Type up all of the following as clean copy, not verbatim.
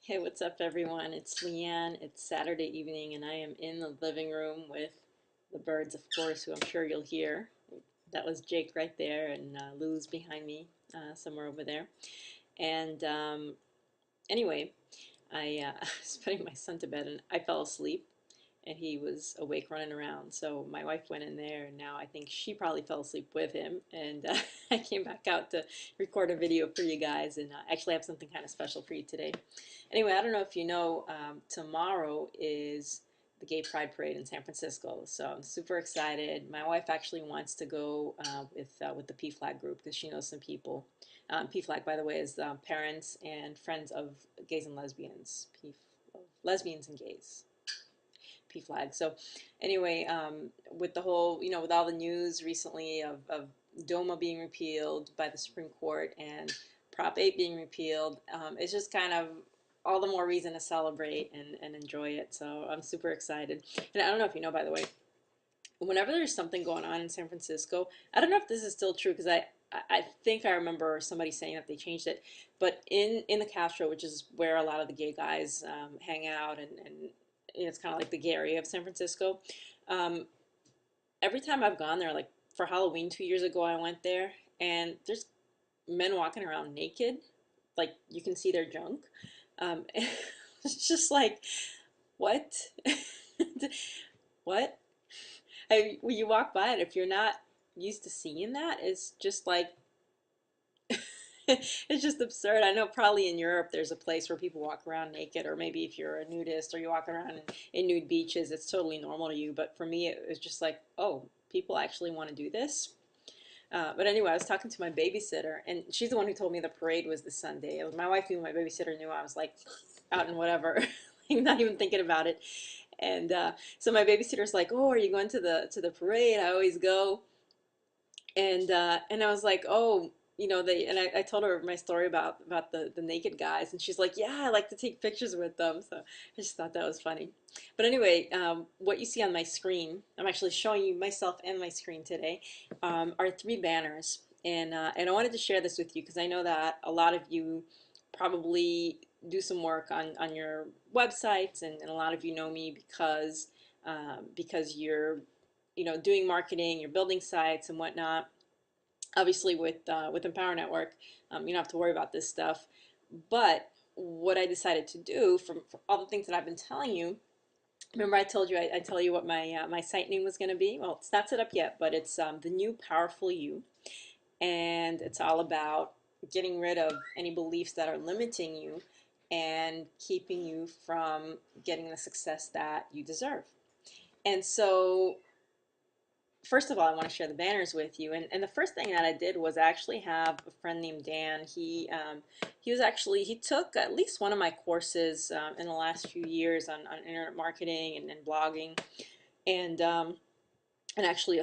Hey, what's up, everyone? It's Leanne. It's Saturday evening, and I am in the living room with the birds, of course, who I'm sure you'll hear. That was Jake right there, and Lou's behind me, somewhere over there. And anyway, I was putting my son to bed, and I fell asleep, and he was awake running around. So my wife went in there, and now I think she probably fell asleep with him. And I came back out to record a video for you guys, and actually have something kind of special for you today. Anyway, I don't know if you know, tomorrow is the Gay Pride Parade in San Francisco, so I'm super excited. My wife actually wants to go with the PFLAG group because she knows some people. PFLAG, by the way, is parents and friends of gays and lesbians. Lesbians and gays. PFLAG. So anyway, with the whole, with all the news recently of DOMA being repealed by the Supreme Court and Prop 8 being repealed, it's just kind of all the more reason to celebrate and enjoy it. So I'm super excited. And I don't know if you know, by the way, whenever there's something going on in San Francisco, I don't know if this is still true because I think I remember somebody saying that they changed it, but in the Castro, which is where a lot of the gay guys hang out, and it's kind of like the gay area of San Francisco. Um, every time I've gone there, like for Halloween 2 years ago, I went there, and there's men walking around naked, like you can see their junk. It's just like, what? What? When you walk by it, if you're not used to seeing that, it's just like it's just absurd. I know probably in Europe there's a place where people walk around naked, or maybe if you're a nudist or you walk around in nude beaches, it's totally normal to you. But for me, it was just like, oh, people actually want to do this. But anyway, I was talking to my babysitter, and she's the one who told me the parade was this Sunday. My wife knew, my babysitter knew. I was like out and whatever, not even thinking about it. And so my babysitter's like, "Oh, are you going to the parade? I always go." And I was like, oh, they, and I told her my story about the naked guys, and she's like, yeah, I like to take pictures with them. So I just thought that was funny. But anyway, what you see on my screen, I'm actually showing you myself and my screen today, are three banners, and I wanted to share this with you because I know that a lot of you probably do some work on your websites, and a lot of you know me because you're doing marketing, you're building sites and whatnot. Obviously, with Empower Network, you don't have to worry about this stuff. But what I decided to do, from all the things that I've been telling you, remember I told you I tell you what my site name was going to be. Well, it's not set up yet, but it's the new Powerful You, and it's all about getting rid of any beliefs that are limiting you and keeping you from getting the success that you deserve. And so first of all, I want to share the banners with you. And the first thing that I did was actually have a friend named Dan. He took at least one of my courses in the last few years on internet marketing and blogging, and actually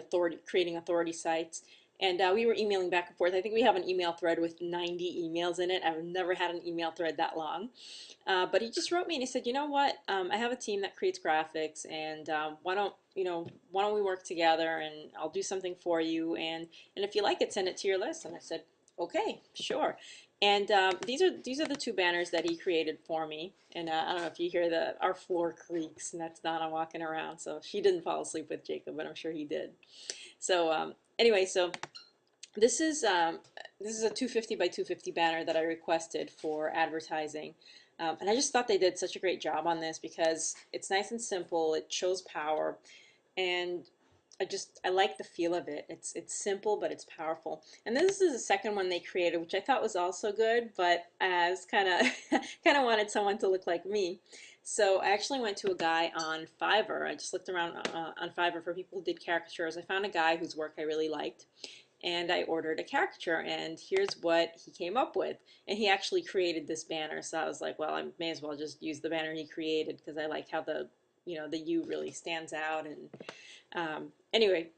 creating authority sites. And we were emailing back and forth. I think we have an email thread with 90 emails in it. I've never had an email thread that long. But he just wrote me and he said, you know what? I have a team that creates graphics, and why don't we work together, and I'll do something for you, and if you like it, send it to your list. And I said, okay, sure. And these are the two banners that he created for me. And I don't know if you hear our floor creaks, and that's Donna walking around. So she didn't fall asleep with Jacob, but I'm sure he did. So anyway, so this is a 250 by 250 banner that I requested for advertising. And I just thought they did such a great job on this because it's nice and simple. It shows power, and I like the feel of it. It's simple, but it's powerful. And this is the second one they created, which I thought was also good, but I was kind of kind of wanted someone to look like me. So I actually went to a guy on Fiverr. I just looked around on Fiverr for people who did caricatures. I found a guy whose work I really liked, and I ordered a caricature, and here's what he came up with. And he actually created this banner, so I was like, well, I may as well just use the banner he created because I like how the U really stands out. And anyway,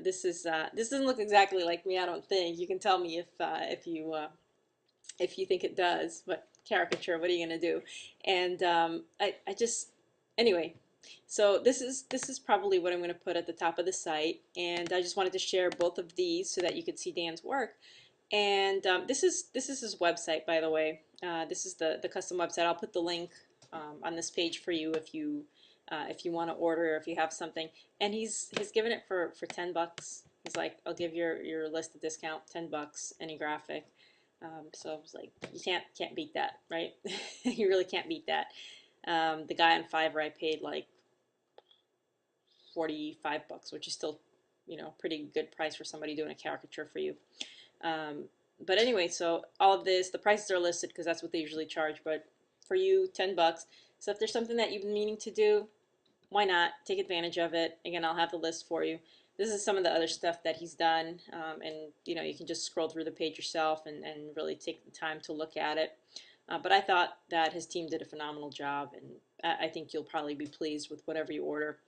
this doesn't look exactly like me, I don't think. You can tell me if you think it does, but caricature, what are you gonna do? And I just anyway. So this is probably what I'm going to put at the top of the site, and I just wanted to share both of these so that you could see Dan's work. And this is his website, by the way. This is the custom website. I'll put the link on this page for you if you want to order or if you have something. And he's given it for $10. He's like, I'll give your list a discount, $10, any graphic. So I was like, you can't beat that, right? You really can't beat that. The guy on Fiverr I paid like 45 bucks, which is still, pretty good price for somebody doing a caricature for you. Um, but anyway, so all of this, the prices are listed because that's what they usually charge. But for you, $10. So if there's something that you've been meaning to do, why not take advantage of it? Again, I'll have the list for you. This is some of the other stuff that he's done, and you can just scroll through the page yourself and really take the time to look at it. But I thought that his team did a phenomenal job, and I think you'll probably be pleased with whatever you order.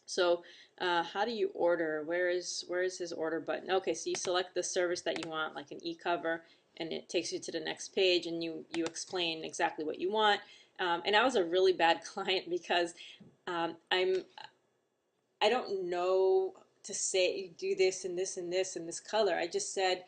So how do you order? Where is his order button? Okay, so you select the service that you want, like an e-cover, and it takes you to the next page, and you explain exactly what you want. And I was a really bad client because I don't know to say do this and this and this and this color. I just said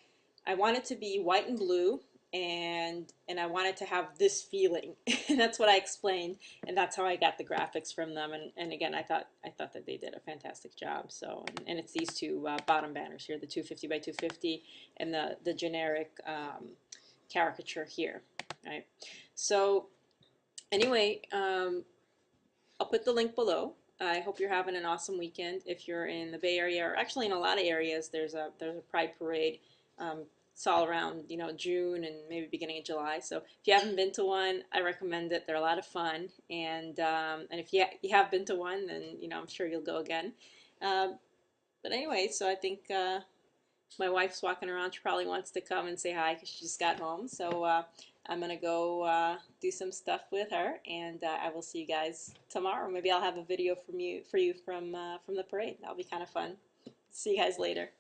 I want it to be white and blue, and I want it to have this feeling. And that's what I explained, and that's how I got the graphics from them. And again, I thought that they did a fantastic job. So and it's these two bottom banners here, the 250 by 250 and the generic caricature here, right? So anyway, I'll put the link below. I hope you're having an awesome weekend. If you're in the Bay Area, or actually in a lot of areas, there's a Pride Parade. It's all around June and maybe beginning of July. So if you haven't been to one, I recommend it. They're a lot of fun, and if you have been to one, then I'm sure you'll go again. Um, but anyway, so I think my wife's walking around. She probably wants to come and say hi because she just got home. So I'm gonna go do some stuff with her, and I will see you guys tomorrow. Maybe I'll have a video for you from the parade. That'll be kind of fun. See you guys later.